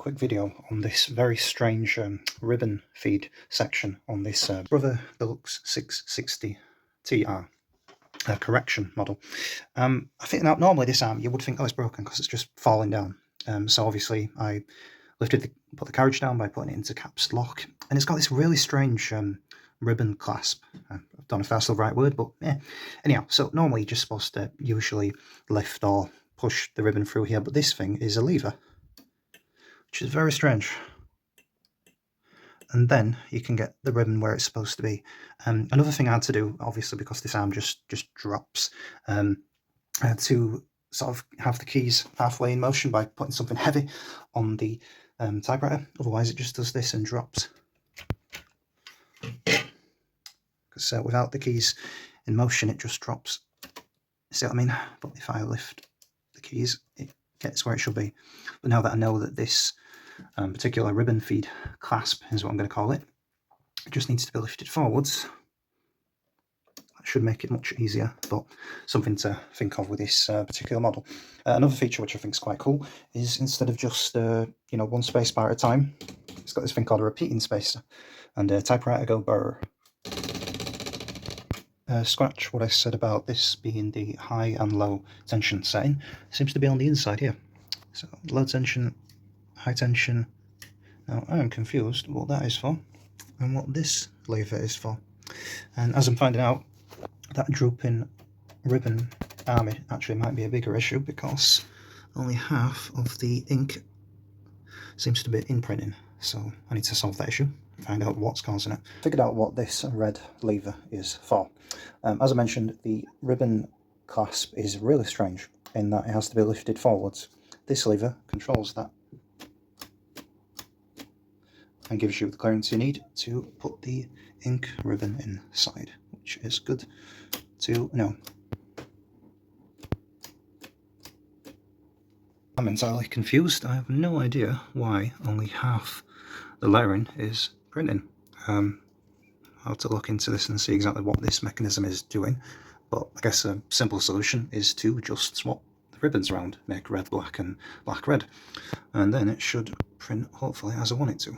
quick video on this very strange ribbon feed section on this Brother Deluxe 660 TR correction model. I think now normally this arm you would think, oh, it's broken because it's just falling down. So obviously I put the carriage down by putting it into caps lock, and it's got this really strange ribbon clasp. I don't know if that's the right word, but yeah. Anyhow, so normally you're just supposed to usually lift or push the ribbon through here, but this thing is a lever, which is very strange. And then you can get the ribbon where it's supposed to be. Another thing I had to do, obviously because this arm just drops, I had to sort of have the keys halfway in motion by putting something heavy on the typewriter. Otherwise it just does this and drops. Because without the keys in motion it just drops. See what I mean? But if I lift the keys it gets where it should be. But now that I know that this particular ribbon feed clasp is what I'm going to call it, it just needs to be lifted forwards. That should make it much easier, but something to think of with this particular model. Another feature which I think is quite cool is instead of just one spacebar at a time, it's got this thing called a repeating spacer, and typewriter go burr. Scratch what I said about this being the high and low tension setting. It seems to be on the inside here. So low tension, high tension. Now I am confused what that is for and what this lever is for. And as I'm finding out, that drooping ribbon arm actually might be a bigger issue because only half of the ink seems to be imprinting. So I need to solve that issue, find out what's causing it. Figured out what this red lever is for. As I mentioned, the ribbon clasp is really strange in that it has to be lifted forwards. This lever controls that and gives you the clearance you need to put the ink ribbon inside, which is good to know. I'm entirely confused. I have no idea why only half the layering is printing. I'll have to look into this and see exactly what this mechanism is doing, but I guess a simple solution is to just swap the ribbons around, make red black and black red, and then it should print hopefully as I want it to.